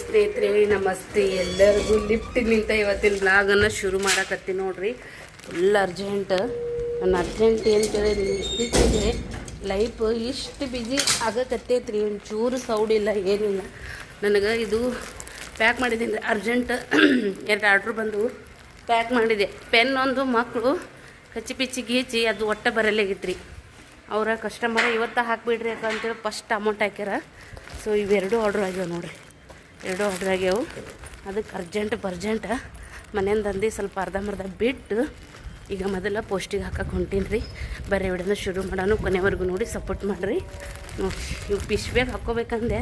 ಸ್ನೇಹಿತರೆ ನಮಸ್ತೆ ಎಲ್ಲರಿಗೂ. ಲಿಫ್ಟಿನಿಂದ ಇವತ್ತಿನ ಬ್ಲಾಗನ್ನು ಶುರು ಮಾಡಕತ್ತಿ ನೋಡ್ರಿ. Full urgent. ನನ್ನ ಅರ್ಜೆಂಟ್ ಏನು ಕೇಳಿದ್ರಿ, ಇತ್ತೀಚೆಗೆ ಲೈಫ್ ಇಷ್ಟು ಬಿಜಿ ಆಗಕತ್ತೈತ್ರಿ. ಒಂಚೂರು ಸೌಡಿಲ್ಲ, ಏನಿಲ್ಲ. ನನಗೆ ಇದು ಪ್ಯಾಕ್ ಮಾಡಿದ್ದೀನಿ ಅರ್ಜೆಂಟ್. 2 ಆರ್ಡ್ರ್ ಬಂದು ಪ್ಯಾಕ್ ಮಾಡಿದೆ. ಪೆನ್ ಒಂದು ಮಕ್ಕಳು ಕಚ್ಚಿ ಪಿಚ್ಚಿ ಗೀಚಿ ಅದು ಒಟ್ಟೆ ಬರಲಾಗಿತ್ತು ರೀ. ಅವರ ಕಸ್ಟಮರ್ ಇವತ್ತು ಹಾಕಿಬಿಡ್ರಿ ಅಂತೇಳಿ ಫಸ್ಟ್ ಅಮೌಂಟ್ ಹಾಕ್ಯಾರ. ಸೊ ಇವೆರಡು ಆರ್ಡ್ರ್ ಆಗ್ಯಾವ ನೋಡಿರಿ. 2 ಆರ್ಡ್ರ್ ಆಗ್ಯಾವು. ಅದಕ್ಕೆ ಅರ್ಜೆಂಟ್ ಮನೆಯಿಂದ ಅಂದು ಸ್ವಲ್ಪ ಅರ್ಧಂಬರ್ಧ ಬಿಟ್ಟು ಈಗ ಮೊದಲ ಪೋಸ್ಟಿಗೆ ಹಾಕಕ್ಕೆ ಹೊಂಟೀನಿ ರೀ. ಬರೀ ವಿಡಿಯೋನ ಶುರು ಮಾಡೋಣ, ಕೊನೆವರೆಗೂ ನೋಡಿ ಸಪೋರ್ಟ್ ಮಾಡಿರಿ. ನೋಡಿ ಇವು ಪಿಶ್ಬ್ಯಾಗ ಹಾಕ್ಕೋಬೇಕಂದೆ,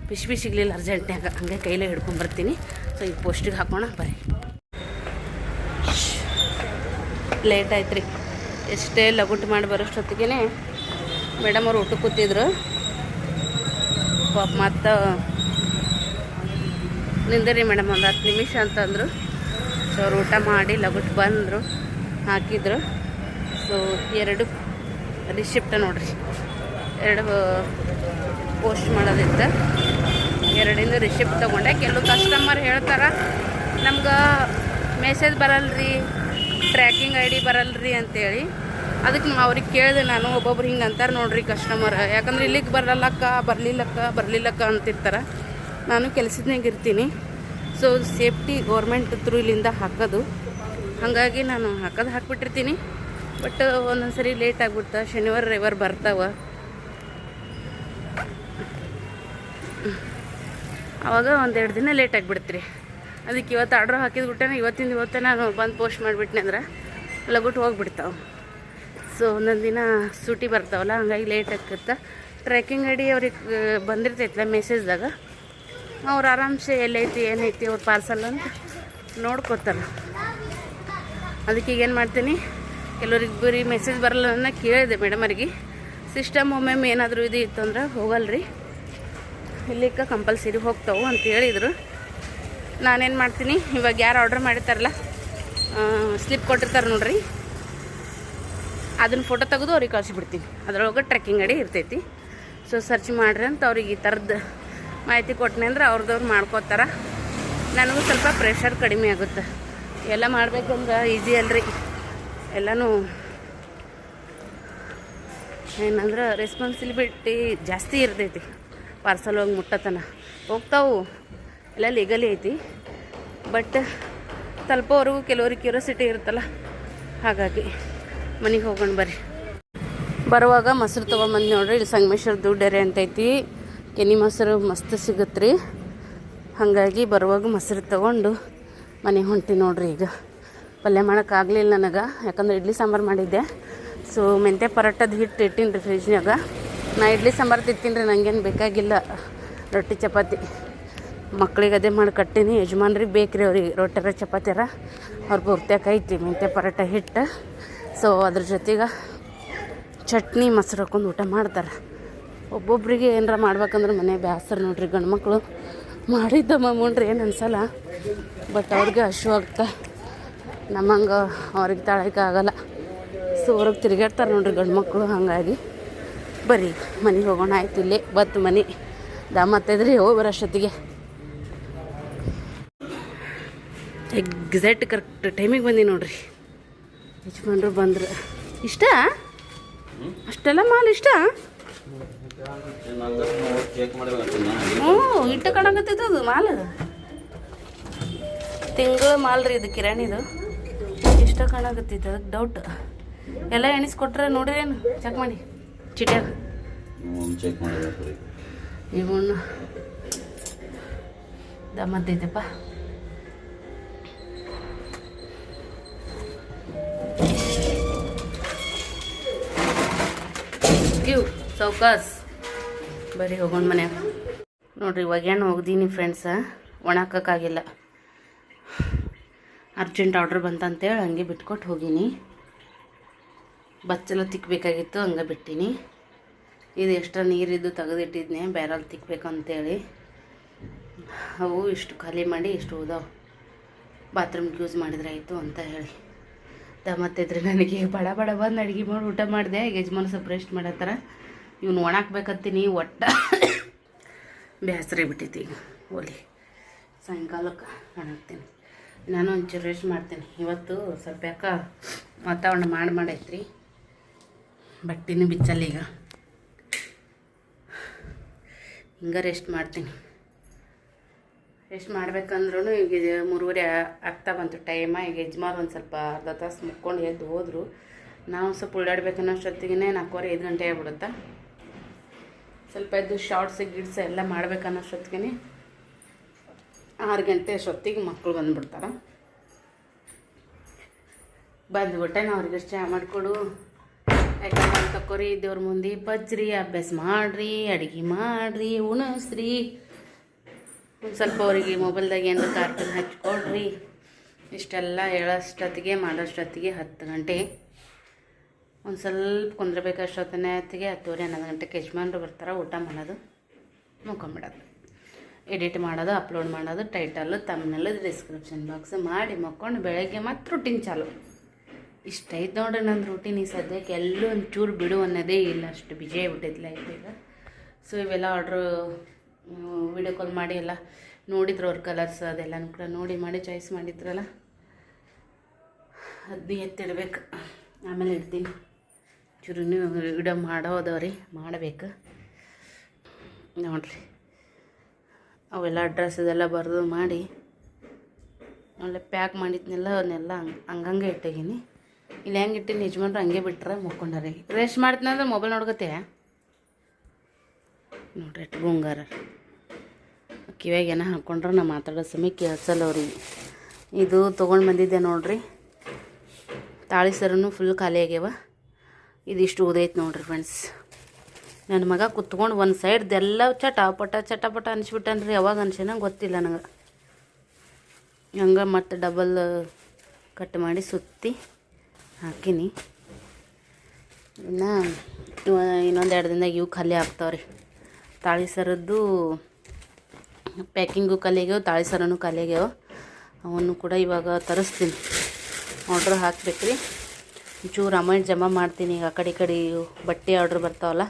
ಪಿಶ್ಬಿ ಸಿಗಲಿಲ್ಲ ಅರ್ಜೆಂಟ್ನಾಗ, ಹಂಗೆ ಕೈಲೇ ಹಿಡ್ಕೊಂಬರ್ತೀನಿ. ಸೊ ಈಗ ಪೋಸ್ಟಿಗೆ ಹಾಕೋಣ ಬರ್ರಿ. ಲೇಟ್ ಆಯ್ತು ರೀ. ಎಷ್ಟೇ ಲಗುಟ್ ಮಾಡಿ ಬರೋಷ್ಟೊತ್ತಿಗೆ ಮೇಡಮ್ ಅವ್ರು ಊಟಕ್ಕೆ ಕೂತಿದ್ರು. ಪಾಪ ಮತ್ತು ನಿಂದಿರಿ ಮೇಡಮ್ ಒಂದು 10 ನಿಮಿಷ ಅಂತಂದರು. ಸೊ ಅವ್ರು ಊಟ ಮಾಡಿ ಲಗುಟ್ ಬಂದರು, ಹಾಕಿದ್ರು. ಸೊ 2 ರಿಸಿಪ್ಟ್ ನೋಡ್ರಿ, 2 ಪೋಸ್ಟ್ ಮಾಡೋದಿತ್ತು. 2 ರಿಸಿಪ್ಟ್ ತೊಗೊಂಡೆ. ಕೆಲವು ಕಸ್ಟಮರ್ ಹೇಳ್ತಾರೆ ನಮ್ಗೆ ಮೆಸೇಜ್ ಬರಲ್ರಿ, ಟ್ರ್ಯಾಕಿಂಗ್ ID ಬರಲ್ರಿ ಅಂತೇಳಿ. ಅದಕ್ಕೆ ಅವ್ರಿಗೆ ಕೇಳಿದೆ ನಾನು. ಒಬ್ಬೊಬ್ರು ಹಿಂಗೆ ಅಂತಾರೆ ನೋಡ್ರಿ ಕಸ್ಟಮರ್, ಯಾಕಂದ್ರೆ ಇಲ್ಲಿಗೆ ಬರಲಿಲ್ಲಕ್ಕ ಅಂತಿರ್ತಾರೆ. ನಾನು ಕೆಲಸದ್ನಾಗ ಇರ್ತೀನಿ. ಸೊ ಸೇಫ್ಟಿ ಗೌರ್ಮೆಂಟ್ ಥ್ರೂ ಇಲ್ಲಿಂದ ಹಾಕೋದು, ಹಾಗಾಗಿ ನಾನು ಹಾಕ್ಬಿಟ್ಟಿರ್ತೀನಿ. ಬಟ್ ಒಂದೊಂದು ಸರಿ ಲೇಟ್ ಆಗಿಬಿಡ್ತಾವೆ. ಶನಿವಾರ ರವಿವಾರ ಬರ್ತಾವೆ, ಆವಾಗ 1-2 ದಿನ ಲೇಟ್ ಆಗಿಬಿಡ್ತೀರಿ. ಅದಕ್ಕೆ ಇವತ್ತು ಆರ್ಡ್ರ್ ಹಾಕಿದ್ಬಿಟ್ಟೆ ಇವತ್ತೇ ನಾನು ಬಂದು ಪೋಸ್ಟ್ ಮಾಡಿಬಿಟ್ನೆ ಅಂದ್ರೆ ಲಗುಟ್ ಹೋಗಿಬಿಡ್ತಾವೆ. ಸೊ ಒಂದೊಂದು ದಿನ ಸೂಟಿ ಬರ್ತಾವಲ್ಲ, ಹಂಗಾಗಿ ಲೇಟ್ ಆಗ್ತಿರ್ತ. ಟ್ರ್ಯಾಕಿಂಗ್ ID ಅವ್ರಿಗೆ ಬಂದಿರ್ತೈತಲ್ಲ ಮೆಸೇಜ್ದಾಗ, ಅವ್ರು ಆರಾಮ್ಸೆ ಎಲ್ಲೈತಿ ಏನೈತಿ ಅವ್ರ ಪಾರ್ಸಲ್ ಅಂತ ನೋಡ್ಕೋತಾರೆ. ಅದಕ್ಕೆ ಈಗೇನು ಮಾಡ್ತೀನಿ, ಕೆಲವ್ರಿಗೆ ಬರೀ ಮೆಸೇಜ್ ಬರಲ್ಲ ಅನ್ನೋ ಕೇಳಿದೆ ಮೇಡಮರಿಗೆ. ಸಿಸ್ಟಮ್ ಒಮ್ಮೊಮ್ಮೆ ಏನಾದರೂ ಇದು ಇತ್ತು ಅಂದ್ರೆ ಹೋಗಲ್ರಿ, ಇಲ್ಲಿಕ್ಕೆ ಕಂಪಲ್ಸರಿ ಹೋಗ್ತಾವೆ ಅಂತ ಹೇಳಿದರು. ನಾನೇನು ಮಾಡ್ತೀನಿ, ಇವಾಗ ಯಾರು ಆರ್ಡ್ರ್ ಮಾಡಿರ್ತಾರಲ್ಲ, ಸ್ಲಿಪ್ ಕೊಟ್ಟಿರ್ತಾರೆ ನೋಡ್ರಿ, ಅದನ್ನು ಫೋಟೋ ತೆಗೆದು ಅವ್ರಿಗೆ ಕಳಿಸಿಬಿಡ್ತೀನಿ. ಅದರೊಳಗೆ ಟ್ರೆಕ್ಕಿಂಗ್ ID ಇರ್ತೈತಿ. ಸೊ ಸರ್ಚ್ ಮಾಡಿರಿ ಅಂತ ಅವ್ರಿಗೆ ಈ ಥರದ್ದು ಮಾಹಿತಿ ಕೊಟ್ಟನೆ ಅಂದ್ರೆ ಅವ್ರದವ್ರು ಮಾಡ್ಕೋತಾರೆ. ನನಗೂ ಸ್ವಲ್ಪ ಪ್ರೆಷರ್ ಕಡಿಮೆ ಆಗುತ್ತೆ. ಎಲ್ಲ ಮಾಡ್ಬೇಕಂದ್ರೆ ಈಸಿ ಅಲ್ರಿ. ಎಲ್ಲನೂ ಏನಂದ್ರೆ ರೆಸ್ಪಾನ್ಸಿಬಿಲಿಟಿ ಜಾಸ್ತಿ ಇರ್ತೈತಿ. ಪಾರ್ಸಲ್ ಹೋಗಿ ಮುಟ್ಟತನ ಹೋಗ್ತಾವು, ಎಲ್ಲ ಲೀಗಲಿ ಐತಿ. ಬಟ್ ತಲುಪೋವರೆಗೂ ಕೆಲವ್ರಿಗೆ ಕ್ಯೂರಿಯಾಸಿಟಿ ಇರುತ್ತಲ್ಲ, ಹಾಗಾಗಿ ಮನೆಗೆ ಹೋಗೋಣ ಬರ್ರಿ. ಬರುವಾಗ ಮೊಸರು ತೊಗೊಂಬಂದು ನೋಡ್ರಿ. ಇಲ್ಲಿ ಸಂಗಮೇಶ್ವರ ಡೈರಿ ಅಂತೈತಿ, ಕೆನೆ ಮೊಸರು ಮಸ್ತ್ ಸಿಗುತ್ತೆ ರೀ. ಹಾಗಾಗಿ ಬರುವಾಗ ಮೊಸರು ತೊಗೊಂಡು ಮನೆಗೆ ಹೊಂಟಿ ನೋಡ್ರಿ. ಈಗ ಪಲ್ಯ ಮಾಡೋಕ್ಕಾಗಲಿಲ್ಲ ನನಗೆ, ಯಾಕಂದ್ರೆ ಇಡ್ಲಿ ಸಾಂಬಾರು ಮಾಡಿದ್ದೆ. ಸೊ ಮೆಂತ್ಯ ಪರೋಟದ ಹಿಟ್ಟು ಇಟ್ಟೀನಿ ರೀ ಫ್ರಿಜ್ನಾಗ. ನಾ ಇಡ್ಲಿ ಸಾಂಬಾರು ತಿಂತೀನಿ ರೀ, ನನಗೇನು ಬೇಕಾಗಿಲ್ಲ ರೊಟ್ಟಿ ಚಪಾತಿ. ಮಕ್ಳಿಗೆ ಅದೇ ಮಾಡಿ ಕಟ್ಟೀನಿ. ಯಜಮಾನ್ರಿಗೆ ಬೇಕ್ರಿ, ಅವ್ರಿಗೆ ರೊಟ್ಟಿರ ಚಪಾತಿರ ಅವ್ರ ಪೂರ್ತಿಯಾಗ ಐತಿ ಮೆಂತ್ಯ ಪರೋಟ ಹಿಟ್ಟು. ಸೊ ಅದ್ರ ಜೊತೆಗೆ ಚಟ್ನಿ ಮೊಸರು ಹಾಕೊಂಡು ಊಟ ಮಾಡ್ತಾರೆ. ಒಬ್ಬೊಬ್ರಿಗೆ ಏನಾರ ಮಾಡ್ಬೇಕಂದ್ರೆ ಮನೆ ಬೇಸರ ನೋಡ್ರಿ. ಗಂಡು ಮಕ್ಕಳು ಮಾಡಿದ್ದ ಮಮ್ಮುಂಡ್ರಿ ಏನು ಅನ್ಸಲ್ಲ, ಬಟ್ ಅವ್ರಿಗೆ ಹಶು ಆಗ್ತಾ, ನಮ್ಮಂಗೆ ಅವ್ರಿಗೆ ತಾಳಕ್ಕೆ ಆಗಲ್ಲ. ಸೊ ಹೊರಗೆ ತಿರುಗಾಡ್ತಾರೆ ನೋಡ್ರಿ ಗಂಡು ಮಕ್ಕಳು. ಹಾಗಾಗಿ ಬರೀ ಮನೆಗೆ ಹೋಗೋಣ. ಆಯ್ತು, ಇಲ್ಲೇ ಬತ್ತು ಮನೆ ದಾಮತ್ತೈದ್ರಿ. ಹೋಗಿ ಬರೋಷ್ಟೊತ್ತಿಗೆ ಎಕ್ಸಾಕ್ಟ್ ಕರೆಕ್ಟ್ ಟೈಮಿಗೆ ಬಂದಿ ನೋಡ್ರಿ. ಯಜಮಾನ್ರು ಬಂದ್ರು. ಇಷ್ಟ ಅಷ್ಟೆಲ್ಲ ಮಾಲ್ ಇಷ್ಟ? ಇಟ್ಟು ಕಾಣಕತ್ತೈತೆ ಅದು ಮಾಲ್. ತಿಂಗಳು ಮಾಲ್ ರೀ ಇದು, ಕಿರಾಣಿದು. ಇಷ್ಟ ಕಾಣಕತ್ತೈತೆ, ಅದಕ್ಕೆ ಡೌಟ್. ಎಲ್ಲ ಎಣಿಸ್ಕೊಟ್ರೆ ನೋಡ್ರೇನು, ಚೆಕ್ ಮಾಡಿ ಚಿಟ್ಯಾಗ. ಇವನು ದಮ್ಮತ್ತೈತಪ್ಪ. ಸೌಕಾಸ್ ಬರೀ ಹೋಗೋಣ ಮನ್ಯಾಗ ನೋಡ್ರಿ. ಒಗ್ಯಾಣ ಹೋಗ್ದೀನಿ ಫ್ರೆಂಡ್ಸ, ಒಣಕ್ಕಾಗಿಲ್ಲ. ಅರ್ಜೆಂಟ್ ಆರ್ಡ್ರ್ ಬಂತಂತೇಳಿ ಹಂಗೆ ಬಿಟ್ಕೊಟ್ಟು ಹೋಗೀನಿ. ಬಚ್ಚಲ ತಿಕ್ಕಬೇಕಾಗಿತ್ತು, ಹಂಗೆ ಬಿಟ್ಟೀನಿ. ಇದು ಎಕ್ಸ್ಟ್ರಾ ನೀರಿದ್ದು ತೆಗೆದಿಟ್ಟಿದ್ನೆ ಬ್ಯಾರಲ್ ತಿಕ್ಕಬೇಕಂತೇಳಿ. ಅವು ಇಷ್ಟು ಖಾಲಿ ಮಾಡಿ ಇಷ್ಟು ಹೋದವು, ಬಾತ್ರೂಮ್ಗೆ ಯೂಸ್ ಮಾಡಿದ್ರೆ ಆಯಿತು ಅಂತ ಹೇಳಿ. ಮತ್ತಿದ್ರೆ ನನಗೆ ಬಡ ಬಂದು ಅಡುಗೆ ಮಾಡಿ ಊಟ ಮಾಡಿದೆ. ಯಜಮಾನ ಸ್ವಲ್ಪ ರೆಸ್ಟ್ ಮಾಡತ್ತಾರ. ಇವ್ನು ಒಣಾಕ್ಬೇಕಂತೀನಿ, ಒಟ್ಟು ಬೇಸರ ಬಿಟ್ಟೈತಿ ಈಗ. ಓಲಿ ಸಾಯಂಕಾಲಕ್ಕೆ ಹಾಕ್ತೀನಿ. ನಾನು ಒಂಚೂರು ರೆಸ್ಟ್ ಮಾಡ್ತೀನಿ. ಇವತ್ತು ಸ್ವಲ್ಪ ಯಾಕೆ ವಾತಾವರಣ ಮಾಡೈತ್ರಿ, ಬಟ್ಟೆನೂ ಬಿಚ್ಚಲ್ಲ. ಈಗ ಹಿಂಗೆ ರೆಸ್ಟ್ ಮಾಡ್ತೀನಿ. ರೆಸ್ಟ್ ಮಾಡ್ಬೇಕಂದ್ರೂ ಈಗ 3:30 ಆಗ್ತಾ ಬಂತು ಟೈಮ. ಈಗ ಯಜಮಾನ್ ಒಂದು ಸ್ವಲ್ಪ ಅರ್ಧ ತಾಸು ಮುಕ್ಕೊಂಡು ಎದ್ದು ಹೋದರು. ನಾವು ಸ್ವಲ್ಪ ಉಳ್ಳಾಡ್ಬೇಕನ್ನೋಷ್ಟೊತ್ತಿಗೆ 4:15 ಗಂಟೆ ಆಗ್ಬಿಡುತ್ತಾ. ಸ್ವಲ್ಪ ಎದ್ದು ಶಾರ್ಟ್ಸ್ ಗಿಡ್ಸ್ ಎಲ್ಲ ಮಾಡ್ಬೇಕನ್ನೋಷ್ಟೊತ್ತಿಗೆ 6 ಗಂಟೆ ಅಷ್ಟೊತ್ತಿಗೆ ಮಕ್ಕಳು ಬಂದುಬಿಡ್ತಾರೆ. ಬಂದುಬಿಟ್ಟೆ ನಾವು ಅವ್ರಿಗೆ ಚಹಾ ಮಾಡಿಕೊಡು, ಯಾಕಂದ್ರೆ ತಕೋರಿ ದೇವ್ರ ಮುಂದೆ ಪಚ್ರಿ, ಅಭ್ಯಾಸ ಮಾಡಿರಿ, ಅಡುಗೆ ಮಾಡಿರಿ, ಉಣಿಸ್ರಿ, ಒಂದು ಸ್ವಲ್ಪ ಅವರಿಗೆ ಮೊಬೈಲ್ದಾಗ ಏನು ಕಾರ್ಟೂನ್ ಹಚ್ಕೊಡ್ರಿ. ಇಷ್ಟೆಲ್ಲ ಹೇಳೋಷ್ಟೊತ್ತಿಗೆ ಮಾಡೋಷ್ಟೊತ್ತಿಗೆ 10 ಗಂಟೆ. ಒಂದು ಸ್ವಲ್ಪ ಕುಂದ್ರಬೇಕಷ್ಟೊತ್ತನೇ ಹೊತ್ತಿಗೆ 10:30 11 ಗಂಟೆಗೆ ಯಜಮಾನ್ರು ಬರ್ತಾರೆ. ಊಟ ಮಾಡೋದು, ಮುಕ್ಕೊಂಬಿಡೋದು, ಎಡಿಟ್ ಮಾಡೋದು, ಅಪ್ಲೋಡ್ ಮಾಡೋದು, ಟೈಟಲ್ಲು, ತಮ್ನೆಲ್ಲ, ಡಿಸ್ಕ್ರಿಪ್ಷನ್ ಬಾಕ್ಸ್ ಮಾಡಿ ಮಕ್ಕೊಂಡು ಬೆಳಗ್ಗೆ ಮತ್ತು ರೂಟೀನ್ ಚಾಲು. ಇಷ್ಟೈತೆ ನೋಡ್ರಿ ನನ್ನ ರೂಟೀನ್. ಈ ಸದ್ಯಕ್ಕೆ ಎಲ್ಲೂ ಒಂಚೂರು ಬಿಡು ಅನ್ನೋದೇ ಇಲ್ಲ, ಅಷ್ಟು ಬಿಜಿ ಆಗಿಬಿಟ್ಟೈತಿ ಲೈಫ್ ಈಗ. ಸೊ ಇವೆಲ್ಲ ಆರ್ಡ್ರು ವಿಡಿಯೋ ಕಾಲ್ ಮಾಡಿ ಎಲ್ಲ ನೋಡಿದ್ರು, ಅವ್ರ ಕಲರ್ಸ್ ಅದೆಲ್ಲನೂ ಕೂಡ ನೋಡಿ ಮಾಡಿ ಚಾಯ್ಸ್ ಮಾಡಿದ್ರಲ್ಲ, ಅದು ಎತ್ತಿಡ್ಬೇಕು. ಆಮೇಲೆ ಇಡ್ತೀನಿ. ಚೂರು ವಿಡಿಯೋ ಮಾಡೋದವ್ರಿ, ಮಾಡಬೇಕು ನೋಡಿರಿ. ಅವೆಲ್ಲ ಅಡ್ರೆಸ್ ಇದೆಲ್ಲ ಬರೆದು ಮಾಡಿ ಒಳ್ಳೆ ಪ್ಯಾಕ್ ಮಾಡಿದ್ನೆಲ್ಲ ಅವನ್ನೆಲ್ಲ ಹಂಗಂಗೆ ಇಟ್ಟಿದ್ದೀನಿ. ಇಲ್ಲಿ ಹೆಂಗೆ ಇಟ್ಟಿನಿ ಯಜಮಾನ್ರು ಹಂಗೆ ಬಿಟ್ರೆ ಮುಕ್ಕೊಂಡಾರೆ. ರೆಸ್ಟ್ ಮಾಡ್ತೀನಂದ್ರೆ ಮೊಬೈಲ್ ನೋಡ್ಕೊತೆ ನೋಡ್ರಿ. ಎಷ್ಟು ಗುಂಗಾರ ಕಿವ್ಯಾಗ ಏನೋ ಹಾಕ್ಕೊಂಡ್ರೆ ನಾ ಮಾತಾಡೋ ಸಮಯ ಕೇಳಿಸಲ್ಲ ಅವ್ರಿಗೆ. ಇದು ತೊಗೊಂಡು ಬಂದಿದ್ದೆ ನೋಡ್ರಿ. ತಾಳಿ ಸರನು ಫುಲ್ ಖಾಲಿ ಆಗ್ಯಾವ. ಇದಿಷ್ಟು ಉದೈತೆ ನೋಡ್ರಿ ಫ್ರೆಂಡ್ಸ್. ನನ್ನ ಮಗ ಕುತ್ಕೊಂಡು ಒಂದು ಸೈಡ್ದೆಲ್ಲ ಚಟಪಟ ಅನಿಸ್ಬಿಟ್ಟನ್ರಿ. ಯಾವಾಗ ಅನ್ಸೇನ ಗೊತ್ತಿಲ್ಲ ನನಗೆ. ಹಂಗೆ ಮತ್ತು ಡಬಲ್ ಕಟ್ ಮಾಡಿ ಸುತ್ತಿ ಹಾಕೀನಿ. ಇನ್ನು ಇನ್ನೊಂದು 2 ದಿನದಾಗ ಇವು ಖಾಲಿ ಆಗ್ತಾವ್ರಿ. ತಾಳಿ ಸರದ್ದು ಪ್ಯಾಕಿಂಗು ಖಾಲಿ ಆಗ್ಯಾವ, ತಾಳಿ ಸರನೂ ಖಾಲಿ ಆಗ್ಯಾವ. ಅವನ್ನು ಕೂಡ ಇವಾಗ ತರಿಸ್ತೀನಿ. ಆರ್ಡ್ರ್ ಹಾಕ್ಬೇಕ್ರಿ. ಚೂರು ಅಮೌಂಟ್ ಜಮಾ ಮಾಡ್ತೀನಿ. ಈಗ ಆ ಕಡೆ ಬಟ್ಟೆ ಆರ್ಡ್ರ್ ಬರ್ತಾವಲ್ಲ,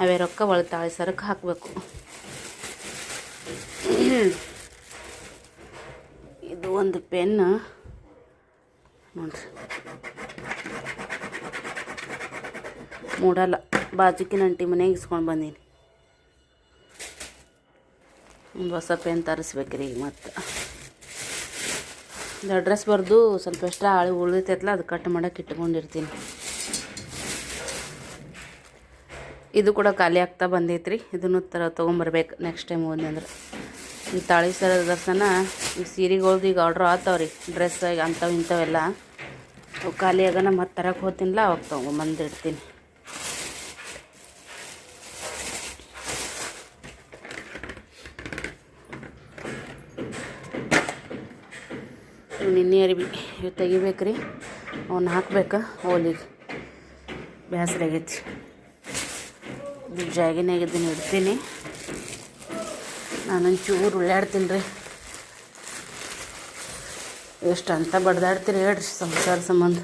ಅವೇ ರೊಕ್ಕ ಒಳಗೆ ತಾಳಿ ಸರಕ್ಕೆ ಹಾಕಬೇಕು. ಇದು ಒಂದು ಪೆನ್ ನೋಡ್ರಿ, ಮೂಡಲ್ಲ, ಬಾಜುಕಿನ ಅಂಟಿ ಮನೆಗೆ ಇಸ್ಕೊಂಡು ಬಂದೀನಿ. ಒಂದು ಹೊಸ ಪೆನ್ ತರಿಸ್ಬೇಕ್ರಿ. ಮತ್ತು ಇದು ಅಡ್ರೆಸ್ ಬರೆದು ಸ್ವಲ್ಪ ಎಕ್ಸ್ಟ್ರಾ ಆಳು ಉಳಿತೈತಲ್ಲ, ಅದು ಕಟ್ ಮಾಡೋಕೆ ಇಟ್ಕೊಂಡಿರ್ತೀನಿ. ಇದು ಕೂಡ ಖಾಲಿ ಆಗ್ತಾ ಬಂದೈತ್ರಿ. ಇದನ್ನು ತೊಗೊಂಬರ್ಬೇಕು ನೆಕ್ಸ್ಟ್ ಟೈಮ್ ಹೋದ್ನಂದ್ರೆ. ಈ ತಾಳಿ ಸರ ದರ್ಶನ ಈ ಸೀರೆಗಳ್ದು ಈಗ ಆರ್ಡ್ರ್ ಆಗ್ತಾವ್ರಿ. ಡ್ರೆಸ್ ಅಂಥವು ಇಂಥವೆಲ್ಲ ಅವು ಖಾಲಿ ಆಗೋಣ ಮತ್ತೆ ತರಕ್ಕೆ ಹೋಗ್ತೀನಿಲ್ಲ, ಅವಾಗ ತೊಗೊಂಬಂದಿಡ್ತೀನಿ. ನಿನ್ನೆ ಅರಿವಿ ಇವು ತೆಗಿಬೇಕ್ರಿ, ಅವನ್ನ ಹಾಕ್ಬೇಕು ಹೋಲಿಗೆ. ಬೇಸರ ಆಗೈತಿ. ಇದು ಜಾಗಿನಾಗಿದ್ದೀನಿ, ಇಡ್ತೀನಿ. ನಾನೊಂಚೂರು ಉಳ್ಳಾಡ್ತೀನಿ ರೀ. ಎಷ್ಟು ಅಂತ ಬಡ್ದಾಡ್ತೀರಿ ಹೇಳ್ರಿ ಸಂಸಾರ ಸಂಬಂಧ.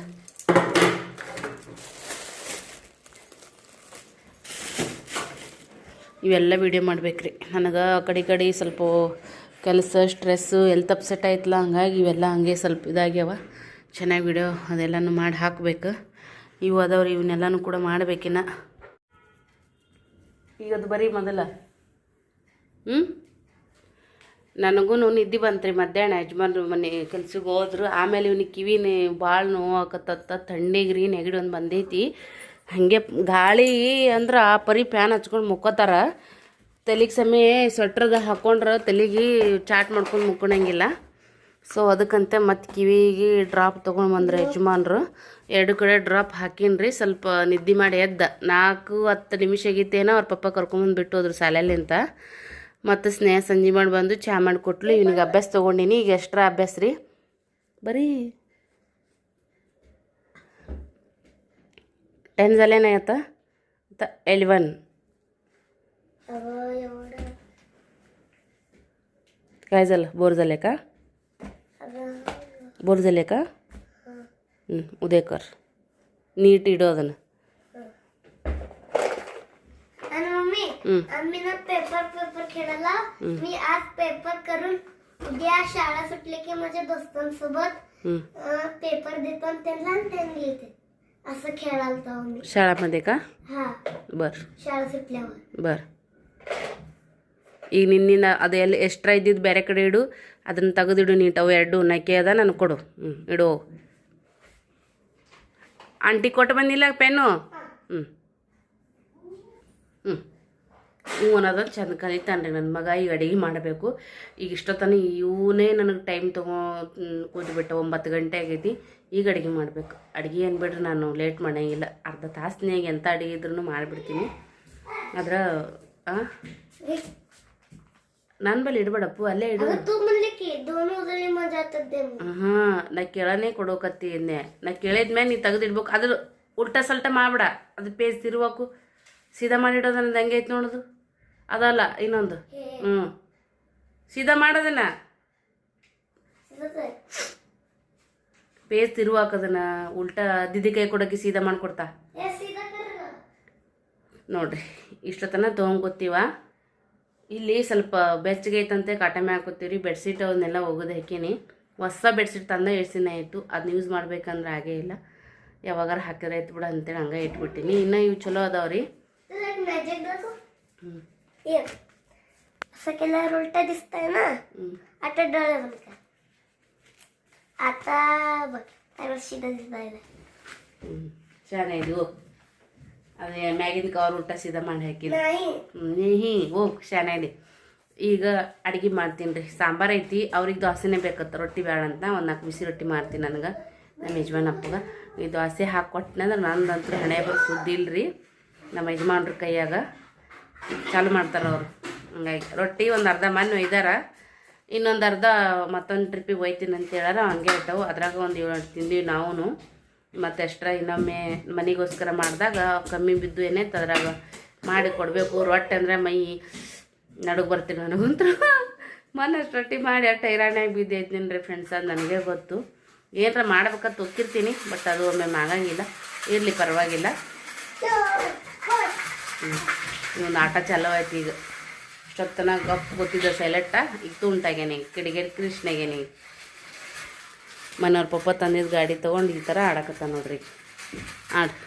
ಇವೆಲ್ಲ ವೀಡಿಯೋ ಮಾಡ್ಬೇಕ್ರಿ. ನನಗೆ ಆ ಕಡೆ ಸ್ವಲ್ಪ ಕೆಲಸ ಸ್ಟ್ರೆಸ್ಸು ಎಲ್ತ್ ಅಪ್ಸೆಟ್ ಆಯ್ತಲ್ಲ, ಹಂಗಾಗಿ ಇವೆಲ್ಲ ಹಂಗೆ ಸ್ವಲ್ಪ ಇದಾಗ್ಯಾವ. ಚೆನ್ನಾಗಿ ವೀಡಿಯೋ ಅದೆಲ್ಲನೂ ಮಾಡಿ ಹಾಕ್ಬೇಕು. ಇವು ಅದಾವ್ರಿ, ಇವನ್ನೆಲ್ಲನೂ ಕೂಡ ಮಾಡಬೇಕಿನ್ನ. ಈಗ ಅದು ಬರೀ ಮೊದಲ ನನಗೂ ನಿದ್ದೆ ಬಂತ್ರಿ ಮಧ್ಯಾಹ್ನ. ಯಜಮಾನ್ರು ಮನೆ ಕೆಲ್ಸಕ್ಕೆ ಹೋದ್ರು. ಆಮೇಲೆ ಇವ್ನಿಗೆ ಕಿವಿನ ಭಾಳ ನೋವು ಆಕತ್ತ, ಥಂಡಿಗೆ ರೀ ನೆಗಡಿ ಒಂದು ಬಂದೈತಿ. ಹಾಗೆ ಗಾಳಿ ಅಂದ್ರೆ ಆ ಪರಿ ಫ್ಯಾನ್ ಹಚ್ಕೊಂಡು ಮುಕ್ಕೋತಾರ. ತಲೆಗೆ ಸಮಯ ಸ್ವೆಟ್ರದ ಹಾಕ್ಕೊಂಡ್ರೆ ತಲೆಗೆ ಚಾಟ್ ಮಾಡ್ಕೊಂಡು ಮುಕ್ಕೊಳಂಗಿಲ್ಲ. ಸೊ ಅದಕ್ಕಂತೆ ಮತ್ತು ಕಿವಿಗೆ ಡ್ರಾಪ್ ತೊಗೊಂಡು ಬಂದ್ರೆ ಯಜಮಾನ್ರು. 2 ಕಡೆ ಡ್ರಾಪ್ ಹಾಕಿನ್ರಿ. ಸ್ವಲ್ಪ ನಿದ್ದೆ ಮಾಡಿ ಎದ್ದ 4-10 ನಿಮಿಷ ಆಗಿತ್ತೇನೋ ಅವ್ರ ಪಪ್ಪ ಕರ್ಕೊಂಬಂದು ಬಿಟ್ಟು ಹೋದ್ರು ಶಾಲೆಯಲ್ಲಿಂತ. ಮತ್ತು ಸ್ನೇಹ ಸಂಜೆ ಮಾಡಿ ಬಂದು ಚಹಾ ಮಾಡಿಕೊಟ್ಲು. ಇವನಿಗೆ ಅಭ್ಯಾಸ ತೊಗೊಂಡಿನಿ. ಈಗ ಎಕ್ಸ್ಟ್ರಾ ಅಭ್ಯಾಸ ರೀ. ಬರೀ 10 झाले नाही आता 11. काय झालं? बोर झाले का? बोर झाले का? उद्या कर. नीट इडो ಅದನ್ನು. आणि मम्मी आम्ही ना पेपर खेळायला मी आज पेपर करून उद्या शाळा सुटली की माझ्या दोस्तांसोबत पेपर देतो आणि त्यांना लिहिते असं खेळालतो मी ಶಾಳಾमध्ये का हा बर शाळा सुटल्यावर बर ಈಗ ನಿನ್ನಿನ ಅದು ಎಲ್ಲಿ ಎಕ್ಸ್ಟ್ರಾ ಇದ್ದಿದ್ದು ಬೇರೆ ಕಡೆ ಇಡು ಅದನ್ನು ತೆಗೆದಿಡು ನೀಟವು ಎರಡು ನಕ್ಕೆ ಅದ ನನಗೆ ಕೊಡು ಇಡು ಆಂಟಿ ಕೊಟ್ಟು ಬಂದಿಲ್ಲ ಪೆನ್ನು ಹ್ಞೂ ಹ್ಞೂ ಹ್ಞೂ ಅನ್ನೋದು ಚಂದ ಕಲಿತಾನೆ ರೀ ನನ್ನ ಮಗ ಈಗ ಅಡುಗೆ ಮಾಡಬೇಕು ಈಗ ಇಷ್ಟೊತ್ತನ ಇವನೇ ನನಗೆ ಟೈಮ್ ಕೂತ್ಬಿಟ್ಟು 9 ಗಂಟೆ ಆಗೈತಿ ಈಗ ಅಡುಗೆ ಮಾಡಬೇಕು ಅಡುಗೆ ಏನು ಬಿಡ್ರಿ ನಾನು ಲೇಟ್ ಮಾಡೋಂಗಿಲ್ಲ ಅರ್ಧ ತಾಸಿನಾಗ ಎಂಥ ಅಡುಗೆ ಇದ್ರೂ ಮಾಡಿಬಿಡ್ತೀನಿ ಅದ್ರ ನನ್ನ ಬಳಿ ಇಡಬೇಡಪ್ಪು ಅಲ್ಲೇ ಇಡು ಹಾಂ ನಾ ಕೇಳನೇ ಕೊಡೋಕತ್ತಿ ಅಂದೆ ನಾ ಕೇಳಿದ್ಮೇಲೆ ನೀ ತೆಗೆದಿಡ್ಬೇಕು ಅದ್ರ ಉಲ್ಟಾ ಸಲ್ಟ ಮಾಡ್ಬೇಡ ಅದು ಪೇಜ್ ತಿರುವಾಕು ಸೀದಾ ಮಾಡಿಡೋದು ನನ್ನದು ಹಂಗೆ ಐತೆ ನೋಡೋದು ಅದಲ್ಲ ಇನ್ನೊಂದು ಸೀದಾ ಮಾಡೋದನ್ನ ಪೇಜ್ ತಿರುವಾಕದನ್ನ ಉಲ್ಟಾ ದಿದಿ ಕೈ ಕೊಡೋಕೆ ಸೀದಾ ಮಾಡಿಕೊಡ್ತಾ ನೋಡ್ರಿ ಇಷ್ಟೊತ್ತನ ತೊಗೊಂಡ್ಕೊತೀವ ಇಲ್ಲಿ ಸ್ವಲ್ಪ ಬೆಚ್ಚಗೆ ಐತಂತೆ ಕಾಟಮೆ ಹಾಕೋತೀವಿ ಬೆಡ್ಶೀಟ್ ಅವನ್ನೆಲ್ಲ ಒಗೆದು ಹಾಕೀನಿ ಹೊಸ ಬೆಡ್ಶೀಟ್ ತಂದ ಎಷ್ಟು ದಿನ ಆಯಿತು ಅದನ್ನ ಯೂಸ್ ಮಾಡ್ಬೇಕಂದ್ರೆ ಆಗೇ ಇಲ್ಲ ಯಾವಾಗಾರ ಹಾಕಿದ್ರೆ ಆಯ್ತು ಬಿಡ ಅಂತೇಳಿ ಹಂಗೆ ಇಟ್ಬಿಟ್ಟಿನಿ ಇನ್ನೂ ಇವು ಚಲೋ ಅದಾವ್ರಿ असं केल्यावर उलटा दिसतंय ना आता डोळे बंद कर आता बघ त्यावर सीधा दिसायला ಚೆನ್ನಾಗಿದೆ ಹೋಗಿ ಅದೇ ಮ್ಯಾಗಿನ ಕವರ್ ಊಟ ಸೀದಾ ಮಾಡಿ ಹಾಕಿಲ್ಲ नाही ಹೋಗಿ ಚೆನ್ನಾಗಿದೆ ಈಗ ಅಡುಗೆ ಮಾಡ್ತೀನಿ ರೀ ಸಾಂಬಾರು ಐತಿ ಅವ್ರಿಗೆ ದೋಸೆನೇ ಬೇಕತ್ತ ರೊಟ್ಟಿ ಬೇಡ ಅಂತ ಒಂದು 4 ಬಿಸಿ ರೊಟ್ಟಿ ಮಾಡ್ತೀನಿ ನನಗೆ ನಮ್ಮ ಯಜಮಾನ್ ಅಪ್ಪಗೆ ಈ ದೋಸೆ ಹಾಕ್ಕೊಟ್ಟನಂದ್ರೆ ನಂದಂತೂ ಹಣೆ ಬರೋ ಸುದ್ದಿ ಇಲ್ರಿ ನಮ್ಮ ಯಜಮಾನ್ರ ಕೈಯಾಗ ಚಾಲು ಮಾಡ್ತಾರೆ ಅವರು ಹಂಗಾಗಿ ರೊಟ್ಟಿ ಒಂದು ಅರ್ಧ ಮಣ್ಣು ಒಯ್ದಾರ ಇನ್ನೊಂದು ಅರ್ಧ ಮತ್ತೊಂದು ಟ್ರಿಪ್ಪಿಗೆ ಒಯ್ತೀನಿ ಅಂತ ಹೇಳಾರ ಹಂಗೆ ಇಟ್ಟವು ಅದ್ರಾಗ ಒಂದು 7 ತಿಂದೀವಿ ನಾವು ಮತ್ತು ಎಕ್ಸ್ಟ್ರಾ ಇನ್ನೊಮ್ಮೆ ಮನೆಗೋಸ್ಕರ ಮಾಡಿದಾಗ ಕಮ್ಮಿ ಬಿದ್ದು ಏನೈತೆ ಅದ್ರಾಗ ಮಾಡಿ ಕೊಡಬೇಕು ರೊಟ್ಟಿ ಅಂದರೆ ಮೈ ನಡುಗೆ ಬರ್ತೀನಿ ನನಗಂತೂ ಮೊನ್ನಷ್ಟು ರೊಟ್ಟಿ ಮಾಡಿ ಅಷ್ಟು ಹೈರಾಣಾಗಿ ಬಿದ್ದೈತೀನಿ ರೀ ಫ್ರೆಂಡ್ಸ್ ಅದು ನನಗೆ ಗೊತ್ತು ಏನರ ಮಾಡ್ಬೇಕಂತ ಹೋಗಿರ್ತೀನಿ ಬಟ್ ಅದು ಒಮ್ಮೆ ಆಗಂಗಿಲ್ಲ ಇರಲಿ ಪರವಾಗಿಲ್ಲ ಇವೊಂದು ಆಟ ಚಾಲೋ ಆಯ್ತು ಈಗ ಇಷ್ಟೊತ್ತನ ಗಪ್ ಗೊತ್ತಿದ್ದ ಸೈಲೆಟ್ಟ ಈಗ ತುಂಟಾಗೇನೆ ಕಿಡಿಗೇಡಿ ಕೃಷ್ಣಗೇನೆ ಮನೆಯವ್ರ ಪಪ್ಪ ತಂದಿದ್ದು ಗಾಡಿ ತೊಗೊಂಡು ಈ ಥರ ಆಡಕತ್ತ ನೋಡ್ರಿ ಆಡ್ರಿ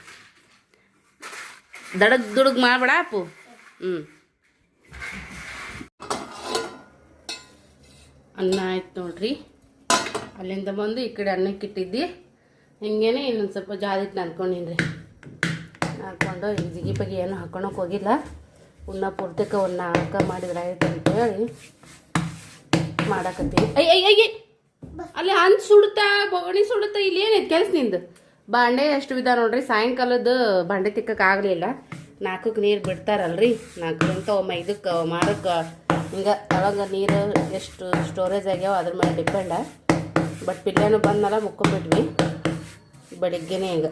ದಡಗ್ ದುಡುಗ್ ಮಾಡಬೇಡ ಅಪ್ಪು ಅನ್ನ ಆಯ್ತು ನೋಡ್ರಿ ಅಲ್ಲಿಂದ ಬಂದು ಈ ಕಡೆ ಅನ್ನಕ್ಕೆ ಇಟ್ಟಿದ್ದಿ ಹಿಂಗೇನೆ ಇನ್ನೊಂದು ಸ್ವಲ್ಪ ಜಾದಿಟ್ಟು ಅಂದ್ಕೊಂಡಿನಿ ರೀ ಹಾಕ್ಕೊಂಡು ಈ ಜಿಗಿ ಪಗಿ ಏನು ಹಾಕೊಳಕ್ಕೆ ಹೋಗಿಲ್ಲ ಉಣ್ಣ ಪೂರ್ತಕ್ಕೆ ಒಂದು 4 ಮಾಡಿದ್ರೆ ಆಯ್ತು ಅಂತೇಳಿ ಮಾಡಾಕತ್ತೀನಿ ಅಯ್ಯ ಅಲ್ಲಿ ಹಂಚು ಸುಡುತ್ತಾ ಬೊಗಣಿ ಸುಡುತ್ತಾ ಇಲ್ಲಿ ಏನೈತೆ ಕೆಲಸ ನಿಂದು ಬಾಂಡೆ ಎಷ್ಟು ವಿಧ ನೋಡ್ರಿ ಸಾಯಂಕಾಲದ ಬಾಂಡೆ ತಿಕ್ಕಕ್ಕೆ ಆಗಲಿಲ್ಲ 4ಕ್ಕೆ ನೀರು ಬಿಡ್ತಾರಲ್ರಿ 4ರಿಂದ 5ಕ್ಕೆ ಮಾಡೋಕ್ಕೆ ಹಿಂಗೆ ಒಳಗೆ ನೀರು ಎಷ್ಟು ಸ್ಟೋರೇಜ್ ಆಗ್ಯಾವ ಅದ್ರ ಮೇಲೆ ಡಿಪೆಂಡ ಬಟ್ ಪಿಲ್ಲೆನೂ ಬಂದಲ್ಲ ಮುಕ್ಕೊಂಬಿಟ್ವಿ ಬೆಳಿಗ್ಗೆನೇ ಈಗ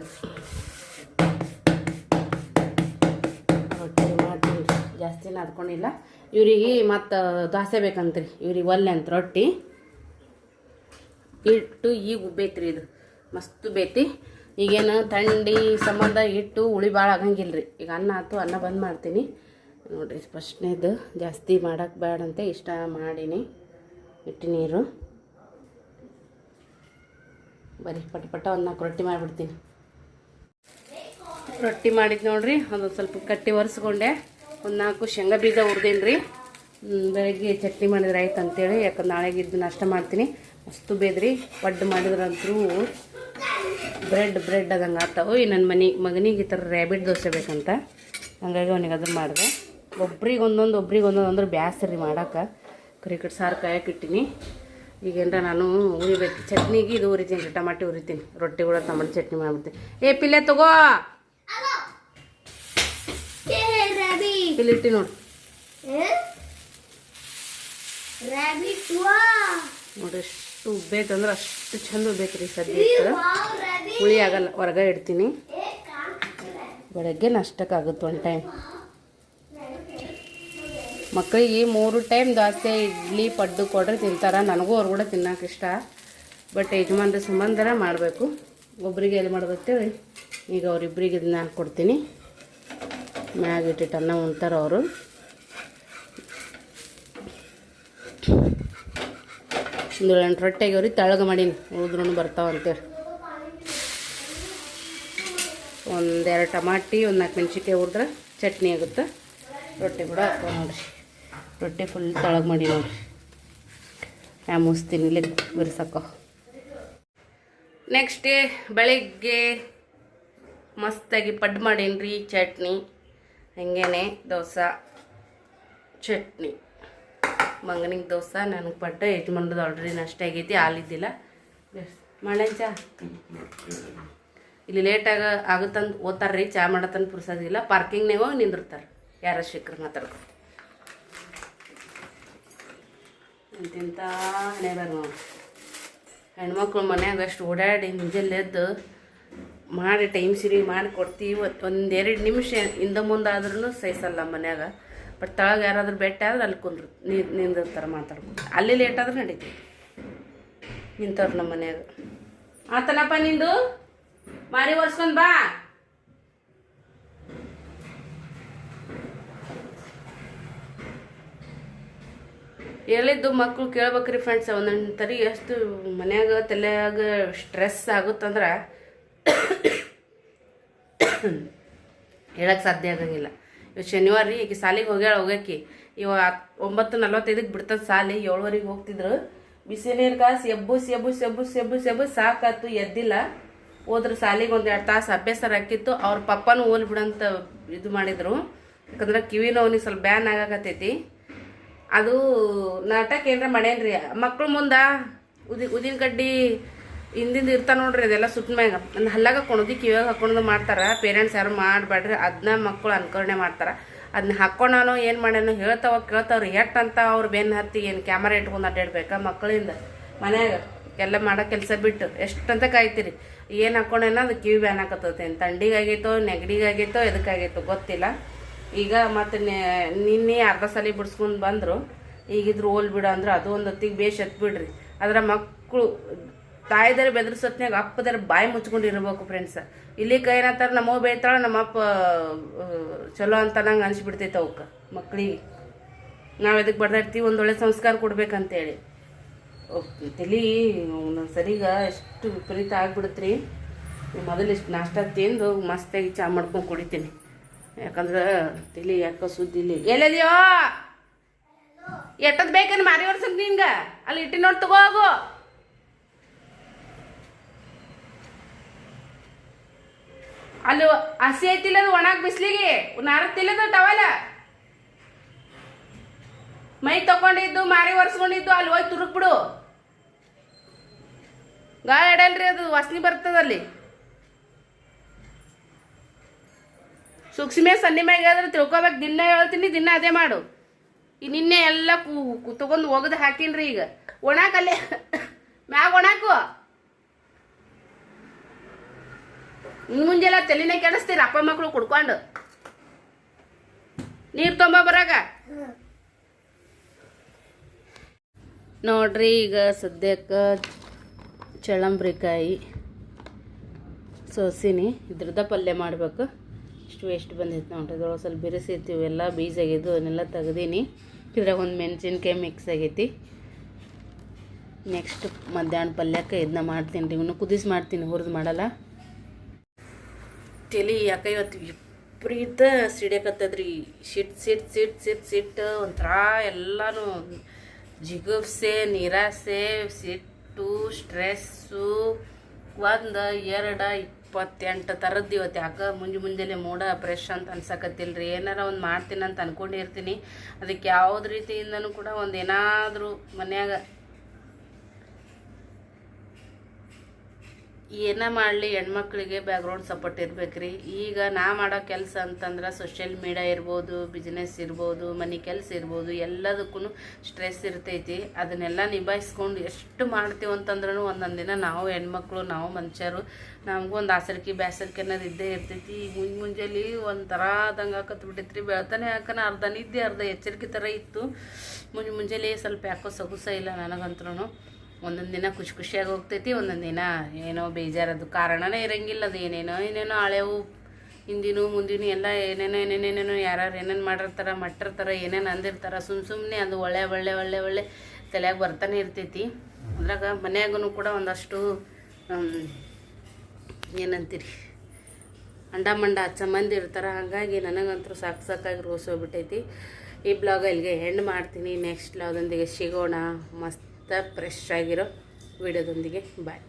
ರೊಟ್ಟಿ ಮಾಡ್ತೀನಿ ಜಾಸ್ತಿ ನಾದ್ಕೊಂಡಿಲ್ಲ ಇವ್ರಿಗೆ ಮತ್ತು ದೋಸೆ ಬೇಕಂತ್ರಿ ಇವ್ರಿಗೆ ಒಲ್ಲೆ ಅಂತ ರೊಟ್ಟಿ ಹಿಟ್ಟು ಈಗ ಉಬ್ಬೇತ್ರಿ ಇದು ಮಸ್ತು ಬೇತಿ ಈಗೇನು ಥಂಡಿ ಸಂಬಂಧ ಹಿಟ್ಟು ಹುಳಿ ಭಾಳ ಆಗಂಗಿಲ್ಲ ರೀ ಈಗ ಅನ್ನ ಆಯ್ತು ಅನ್ನ ಬಂದ್ ಮಾಡ್ತೀನಿ ನೋಡಿರಿ ಫಸ್ಟ್ನೇದು ಜಾಸ್ತಿ ಮಾಡೋಕ್ಕೆ ಬೇಡಂತೆ ಇಷ್ಟ ಮಾಡೀನಿ ಹಿಟ್ಟು ನೀರು ಬರೀ ಪಟ ಒಂದು 4 ರೊಟ್ಟಿ ಮಾಡಿಬಿಡ್ತೀನಿ ರೊಟ್ಟಿ ಮಾಡಿದ್ದು ನೋಡ್ರಿ ಅದೊಂದು ಸ್ವಲ್ಪ ಕಟ್ಟಿ ಒರೆಸ್ಕೊಂಡೆ ಒಂದು 4 ಶೇಂಗಾ ಬೀಜ ಹುರಿದೀನಿ ರೀ ಬೆಳಗ್ಗೆ ಚಟ್ನಿ ಮಾಡಿದ್ರೆ ಆಯ್ತು ಅಂತೇಳಿ ಯಾಕಂದ್ರೆ ನಾಳೆಗೆ ಇದ್ದು ನಾಷ್ಟ ಮಾಡ್ತೀನಿ ಮಸ್ತು ಬೇದ್ರಿ ಒಡ್ಡು ಮಾಡಿದ್ರಂತೂ ಬ್ರೆಡ್ ಅದಂಗೆ ಆಗ್ತಾವೆ ಈ ನನ್ನ ಮಗನಿಗೆ ಈ ಥರ ರ್ಯಾಬಿಟ್ ದೋಸೆ ಬೇಕಂತ ಹಂಗಾಗಿ ಅವನಿಗೆ ಅದನ್ನು ಮಾಡಿದೆ ಒಬ್ರಿಗೆ ಒಂದೊಂದು ಅಂದ್ರೆ ಬ್ಯಾಸ್ರಿ ಮಾಡೋಕೆ ಕ್ರಿಕೆಟ್ ಸಾರು ಕಾಯಕ್ಕೆ ಇಟ್ಟಿನಿ ಈಗೇನ್ರ ನಾನು ಉರಿಬೇಕು ಚಟ್ನಿಗೆ ಇದು ಉರಿತೀನಿ ಟಮಾಟಿ ಉರಿತೀನಿ ರೊಟ್ಟಿ ಕೂಡ ಟಮಾಟಿ ಚಟ್ನಿ ಮಾಡ್ಬಿಡ್ತೀನಿ ಏ ಪಿಲ್ಲೆ ತಗೋ ಇಲ್ಲಿ ಇಟ್ಟಿ ನೋಡಿ ನೋಡ್ರಿ ಎಷ್ಟು ಉಬ್ಬೇಕಂದ್ರೆ ಅಷ್ಟು ಚಂದ ಉಬ್ಬೇಕ್ರಿ ಸದ್ಯಕ್ಕೆ ಹುಳಿ ಆಗಲ್ಲ ಹೊರಗೆ ಇಡ್ತೀನಿ ಬೆಳಗ್ಗೆ ನಾಷ್ಟಕ್ಕಾಗುತ್ತೆ ಒಂದು ಟೈಮ್ ಮಕ್ಕಳಿಗೆ 3 ಟೈಮ್ ದೋಸೆ ಇಡ್ಲಿ ಪಡ್ಡು ಕೊಡ್ರೆ ತಿಂತಾರೆ ನನಗೂ ಅವ್ರು ಕೂಡ ತಿನ್ನೋಕೆ ಇಷ್ಟ ಬಟ್ ಯಜಮಾನ್ರ ಸಂಬಂಧರ ಮಾಡಬೇಕು ಒಬ್ಬರಿಗೆ ಎಲ್ಲಿ ಮಾಡ್ಬೇಕೇಳಿ ಈಗ ಅವರಿಬ್ಬರಿಗೆ ಇದನ್ನ ಕೊಡ್ತೀನಿ ಮ್ಯಾಗ ಇಟ್ಟಿಟ್ಟು ಅನ್ನ ಉಣ್ತಾರೆ ಅವರು ಒಂದು 8 ರೊಟ್ಟಿ ಆಗ್ಯಾವ್ರಿ, ತೆಳಗೆ ಮಾಡೀನಿ, ಉಳಿದ್ರೂ ಬರ್ತಾವ ಅಂತೇಳಿ. ಒಂದೆರಡು ಟಮಾಟಿ, ಒಂದು 4 ಮೆಣಸಿನ್ಕಾಯಿ ಹುರಿದ್ರೆ ಚಟ್ನಿ ಆಗುತ್ತೆ. ರೊಟ್ಟಿ ಕೂಡ ಹಾಕೋ ನೋಡಿರಿ. ರೊಟ್ಟಿ ಫುಲ್ ತೆಳಗೆ ಮಾಡಿ ನೋಡಿರಿ. ಮುಸ್ತೀನಿ ಇಲ್ಲಿ ಬಿರ್ಸಕ್ಕೋ. ನೆಕ್ಸ್ಟ್ ಡೇ ಬೆಳಿಗ್ಗೆ ಮಸ್ತಾಗಿ ಪಡ್ಡು ಮಾಡೀನಿ ಚಟ್ನಿ. ಹಂಗೇನೆ ದೋಸೆ ಚಟ್ನಿ, ಮಂಗನಿಗೆ ದೋಸೆ, ನನಗೆ ಪಡ್ಡು. ಯಜಮಾನ್ರದ್ದು ಆಲ್ರೆಡಿ ನಾಷ್ಟ ಆಗೈತಿ, ಹಾಲಿದ್ದಿಲ್ಲ. ಮಳೆ ಚಾ ಇಲ್ಲಿ ಲೇಟಾಗಿ ಆಗುತ್ತಂದು ಓದ್ತಾರ್ರಿ. ಚಾ ಮಾಡತ್ತಂದು ಪುರ್ಸೋದಿಲ್ಲ. ಪಾರ್ಕಿಂಗ್ನಾಗ ಹೋಗಿ ನಿಂದಿರ್ತಾರೆ ಯಾರ ಶಿಖರ್ ಮಾತಾಡ್ಕೊಂಡು. ಇಂತಿಂಥ ಹಣೆಬಾರ ನೋಡಿ. ಹೆಣ್ಮಕ್ಳು ಮನ್ಯಾಗ ಅಷ್ಟು ಓಡಾಡಿ ಮುಂಜಾನೆ ಎದ್ದು ಮಾಡಿ ಟೈಮ್ ಸಿರಿ ಮಾಡಿ ಕೊಡ್ತೀವಿ. ಒಂದೆರಡು ನಿಮಿಷ ಹಿಂದೆ ಮುಂದೆ ಆದ್ರೂ ಸಹಿಸಲ್ಲ ಮನ್ಯಾಗ. ಬಟ್ ತಳಗೆ ಯಾರಾದ್ರೂ ಭೇಟಿ ಆದ್ರೆ ಅಲ್ಲಿ ಕುಂದ್ರು ನಿಂದಿರ್ತಾರೆ ಮಾತಾಡ್ಕೊಂಡು. ಅಲ್ಲಿ ಲೇಟ್ ಆದ್ರೆ ನಡೀತೀವಿ. ನಿಂತವ್ರು ನಮ್ಮ ಮನ್ಯಾಗ. ಆತನಪ್ಪ ನಿಂದು ಮಾರಿ ಒರ್ಸ್ಕೊಂಡು ಬಾ. ಹೇಳಿದ್ದು ಮಕ್ಕಳು ಕೇಳ್ಬೇಕ್ರಿ ಫ್ರೆಂಡ್ಸ್. ಒಂದೊಂದು ತರಿ ಎಷ್ಟು ಮನ್ಯಾಗ ತಲೆಯಾಗ ಸ್ಟ್ರೆಸ್ ಆಗುತ್ತಂದ್ರೆ ಹೇಳಕ್ಕೆ ಸಾಧ್ಯ ಆಗಂಗಿಲ್ಲ. ಇವು ಶನಿವಾರ ರೀ, ಈಗ ಸಾಲಿಗೆ ಹೋಗ್ಯಾಕಿ. ಇವ 9:45ಕ್ಕೆ ಬಿಡ್ತದ ಸಾಲಿ. 7:00ಗೆ ಹೋಗ್ತಿದ್ರು. ಬಿಸಿ ನೀರು ಕಾಸಿ ಎಬ್ಬು ಸಾಕಾತು. ಎದ್ದಿಲ್ಲ. ಹೋದ್ರೆ ಸಾಲಿಗೆ 1-2 ತಾಸು ಅಭ್ಯಾಸ ಹಾಕಿತ್ತು. ಅವ್ರ ಪಪ್ಪನೂ ಹೋಲ್ ಬಿಡಂತ ಇದು ಮಾಡಿದ್ರು. ಯಾಕಂದ್ರೆ ಕಿವಿ ನೋವಿಗೆ ಸ್ವಲ್ಪ ಬ್ಯಾನ್ ಆಗಾಕತ್ತೈತಿ. ಅದು ನಾಟಕ ಏನಾರ ಮಾಡೇನ್ರಿ ಮಕ್ಳು ಮುಂದೆ. ಉದಿನ ಕಡ್ಡಿ ಹಿಂದಿಂದ ಇರ್ತಾ ನೋಡ್ರಿ, ಅದೆಲ್ಲ ಸುತ್ತ ಮ್ಯಾಗ ಒಂದು ಹಲ್ಲಾಗ ಹಾಕ್ಕೊಳೋದು, ಕಿವಿಯಾಗ ಹಾಕ್ಕೊಳೋದು ಮಾಡ್ತಾರೆ. ಪೇರೆಂಟ್ಸ್ ಯಾರು ಮಾಡಬೇಡ್ರಿ. ಅದನ್ನ ಮಕ್ಕಳು ಅನ್ಕರಣೆ ಮಾಡ್ತಾರೆ. ಅದನ್ನ ಹಾಕ್ಕೊಂಡಾನೋ ಏನು ಮಾಡ್ಯಾನೋ ಕೇಳ್ತಾವ್ರಿ. ಎಟ್ಟಂತ ಅವ್ರು ಬೆನ್ನು ಹತ್ತಿ ಏನು ಕ್ಯಾಮರಾ ಇಟ್ಕೊಂಡು ಅಡ್ಡಾಡ್ಬೇಕಾ ಮಕ್ಕಳಿಂದ ಮನ್ಯಾಗ ಎಲ್ಲ ಮಾಡೋ ಕೆಲಸ ಬಿಟ್ಟು ಎಷ್ಟಂತ ಕಾಯ್ತೀರಿ. ಏನು ಹಾಕ್ಕೊಂಡೇನೋ ಅದು ಕಿವಿ ಬ್ಯಾನ್ ಹಾಕತ್ತೈತೆ. ಥಂಡಿಗಾಗೈತೋ ನೆಗಡಿಗಾಗೈತೋ ಎದಕ್ಕಾಗೈತೋ ಗೊತ್ತಿಲ್ಲ. ಈಗ ಮತ್ತು ನಿನ್ನೆ ಅರ್ಧ ಸಾಲಿ ಬಿಡ್ಸ್ಕೊಂಡು ಬಂದರು. ಈಗಿದ್ರು ಹೋಲ್ ಬಿಡು ಅಂದ್ರೆ ಅದು ಒಂದು ಹೊತ್ತಿಗೆ ಬೇಷ್ ಎತ್ಬಿಡ್ರಿ. ಅದರ ಮಕ್ಕಳು ತಾಯಿದಾರೆ ಬೆದರ್ಸತ್ನಾಗ ಅಪ್ಪದಾರ ಬಾಯಿ ಮುಚ್ಕೊಂಡಿರ್ಬೇಕು ಫ್ರೆಂಡ್ಸ್. ಇಲ್ಲಿ ಏನಂತಾರೆ, ನಮ್ಮವ್ವ ಬೇಯ್ತಾಳೆ, ನಮ್ಮಪ್ಪ ಚಲೋ ಅಂತ ನಂಗೆ ಅನ್ಸ್ಬಿಡ್ತೈತೆ ಅವಕ್ಕೆ ಮಕ್ಳಿಗೆ. ನಾವು ಎದಕ್ಕೆ ಬಡ್ದಾಡ್ತೀವಿ, ಒಂದೊಳ್ಳೆ ಸಂಸ್ಕಾರ ಕೊಡ್ಬೇಕಂತೇಳಿ. ತಲೆ ಸರಿಗ ಎಷ್ಟು ವಿಪರೀತ ಆಗ್ಬಿಡುತ್ತೆ ರೀ. ಮೊದಲು ಇಷ್ಟು ನಾಷ್ಟ ತಿಂದು ಮಸ್ತಾಗಿ ಚಾ ಮಾಡ್ಕೊಂಡು ಕುಡಿತೀನಿ. ಯಾಕಂದ್ರೆ ತಲೆ ಯಾಕೋ ಸುದ್ದಿಲ್ಲ. ಎಲ್ಲದಿಯೋ ಎಟ್ಟದ್ ಬೇಕೇನು ಮಾರಿ ವರ್ಷಕ್ಕೆ ನಿನ್ಗೆ ಅಲ್ಲಿ ಇಟ್ಟಿ ನೋಡಿ ತಗೋ. ಅಲ್ಲಿ ಹಸಿ ಐತಿಲ್ಲ, ಅದು ಒಣಾಗ ಬಿಸ್ಲಿಗೆ ನಾರತ್ತಿಲ್ಲದ ಟವಲ ಮೈ ತಕೊಂಡಿದ್ದು ಮಾರಿ ಒರೆಸ್ಕೊಂಡಿದ್ದು ಅಲ್ಲಿ ಹೋಗಿ ತುರುಕ್ ಬಿಡು. ಗಾಳಿ ಅಡಲ್ರಿ, ಅದು ವಾಸನೆ ಬರ್ತದಲ್ಲಿ. ಸೂಕ್ಷ್ಮೆ ಸನ್ನಿ ಮ್ಯಾಗ ಆದ್ರೆ ತಿಳ್ಕೊಬೇಕು. ದಿನ ಹೇಳ್ತೀನಿ, ದಿನ ಅದೇ ಮಾಡು. ಈ ನಿನ್ನೆ ಎಲ್ಲ ತಗೊಂಡು ಒಗದು ಹಾಕಿನ್ರಿ. ಈಗ ಒಣಾಕಲ್ಲೇ ಮ್ಯಾಗ ಒಣಾಕು. ಮುಂಜೆಲ್ಲ ತಲೆನೇ ಕೆಡಿಸ್ತೀರ ಅಪ್ಪ ಮಕ್ಕಳು ಕುಡ್ಕೊಂಡು. ನೀರು ತೊಂಬ ಬರಾಗ ನೋಡ್ರಿ. ಈಗ ಸದ್ಯಕ್ಕೆ ಚಳಂಬ್ರಿಕಾಯಿ ಸೋಸಿನಿ, ಇದ್ರದ ಪಲ್ಯ ಮಾಡ್ಬೇಕು. ಇಷ್ಟು ವೇಸ್ಟ್ ಬಂದೈತೆ ನೋಡ್ರಿ. ಇದ್ರೊಳಗೆ ಸ್ವಲ್ಪ ಬಿರಿಸಿರ್ತೀವಿ, ಎಲ್ಲ ಬೀಜ ಆಗಿದ್ದು ಅವನ್ನೆಲ್ಲ ತೆಗ್ದೀನಿ. ಇದ್ರಾಗ ಒಂದು ಮೆಣಸಿನ್ಕಾಯಿ ಮಿಕ್ಸ್ ಆಗೈತಿ. ನೆಕ್ಸ್ಟ್ ಮಧ್ಯಾಹ್ನ ಪಲ್ಯಕ್ಕೆ ಇದನ್ನ ಮಾಡ್ತೀನಿ ರೀ. ಇವನು ಕುದಿಸಿ ಮಾಡ್ತೀನಿ, ಹುರಿದು ಮಾಡಲ್ಲ. ತಲೆ ಯಾಕೆ ಇವತ್ತು ವಿಪರೀತ ಸಿಡಿಯಕತ್ತದ್ರಿ. ಸಿಟ್ಟು ಒಂಥರ ಎಲ್ಲನೂ ಜಿಗುಪ್ಸೆ, ನಿರಾಸೆ, ಸಿಟ್ಟು, ಸ್ಟ್ರೆಸ್ಸು. 1, 2, 28 ಥರದ್ದು ಇವತ್ತು. ಯಾಕೆ ಮುಂಜಾನೆ ಮೂಡ ಫ್ರೆಶ್ ಅಂತ ಅನ್ಸಕತ್ತಿಲ್ರಿ. ಏನಾರ ಒಂದು ಮಾಡ್ತೀನಿ ಅಂತ ಅನ್ಕೊಂಡಿರ್ತೀನಿ. ಅದಕ್ಕೆ ಯಾವ್ದು ರೀತಿಯಿಂದನೂ ಕೂಡ ಒಂದು ಏನಾದರೂ ಮನ್ಯಾಗ ಏನ ಮಾಡಲಿ ಹೆಣ್ಮಕ್ಳಿಗೆ ಬ್ಯಾಕ್ಗ್ರೌಂಡ್ ಸಪೋರ್ಟ್ ಇರ್ಬೇಕ್ರಿ. ಈಗ ನಾ ಮಾಡೋ ಕೆಲಸ ಅಂತಂದ್ರೆ ಸೋಷಿಯಲ್ ಮೀಡಿಯಾ ಇರ್ಬೋದು, ಬಿಸ್ನೆಸ್ ಇರ್ಬೋದು, ಮನೆ ಕೆಲಸ ಇರ್ಬೋದು, ಎಲ್ಲದಕ್ಕೂ ಸ್ಟ್ರೆಸ್ ಇರ್ತೈತಿ. ಅದನ್ನೆಲ್ಲ ನಿಭಾಯಿಸ್ಕೊಂಡು ಎಷ್ಟು ಮಾಡ್ತೀವಿ ಅಂತಂದ್ರೂ ಒಂದೊಂದು ದಿನ ನಾವು ಹೆಣ್ಮಕ್ಳು, ನಾವು ಮನುಷ್ಯರು, ನಮಗೂ ಒಂದು ಆಸರಿಕೆ ಬ್ಯಾಸರಿಕೆ ಅನ್ನೋದು ಇದ್ದೇ ಇರ್ತೈತಿ. ಮುಂಜಾನೆ ಒಂಥರ ಆದಂಗೆ ಹಾಕತ್ ಬಿಟ್ಟೈತ್ರಿ. ಬೆಳ್ತಾನೆ ಹಾಕೋಣ ಅರ್ಧ ನಿದ್ದೆ ಅರ್ಧ ಎಚ್ಚರಿಕೆ ಥರ ಇತ್ತು. ಮುಂಜಾನೆ ಸ್ವಲ್ಪ ಯಾಕೋ ಸೊಗುಸ ಇಲ್ಲ ನನಗಂತ್ರೂ. ಒಂದೊಂದು ದಿನ ಖುಷಿಯಾಗಿ ಹೋಗ್ತೈತಿ, ಒಂದೊಂದು ದಿನ ಏನೋ ಬೇಜಾರದು ಕಾರಣನೇ ಇರೋಂಗಿಲ್ಲ. ಅದು ಏನೇನೋ ಹಳೆವು ಹಿಂದಿನೂ ಮುಂದಿನೂ ಎಲ್ಲ ಏನೇನೋ ಯಾರು ಏನೇನು ಮಟ್ಟಿರ್ತಾರೆ, ಏನೇನು ಅಂದಿರ್ತಾರೆ. ಸುಮ್ಮನೆ ಅದು ಒಳ್ಳೆ ತಲೆಯಾಗ ಬರ್ತಾನೆ ಇರ್ತೈತಿ. ಅದ್ರಾಗ ಮನ್ಯಾಗೂ ಕೂಡ ಒಂದಷ್ಟು ಏನಂತೀರಿ ಅಂಡ ಮಂಡ ಹಚ್ಚ ಮಂದಿ ಇರ್ತಾರೆ. ಹಾಗಾಗಿ ನನಗಂತೂ ಸಾಕಾಗಿ ರೋಸ್ ಹೋಗ್ಬಿಟ್ಟೈತಿ. ಈ ಬ್ಲಾಗ್ ಇಲ್ಲಿಗೆ ಎಂಡ್ ಮಾಡ್ತೀನಿ. ನೆಕ್ಸ್ಟ್ ಬ್ಲಾಗದೊಂದಿಗೆ ಸಿಗೋಣ ಮಸ್ತ್ ಫ್ರೆಶ್ ಆಗಿರೋ ವಿಡಿಯೋದೊಂದಿಗೆ. ಬಾಯ್.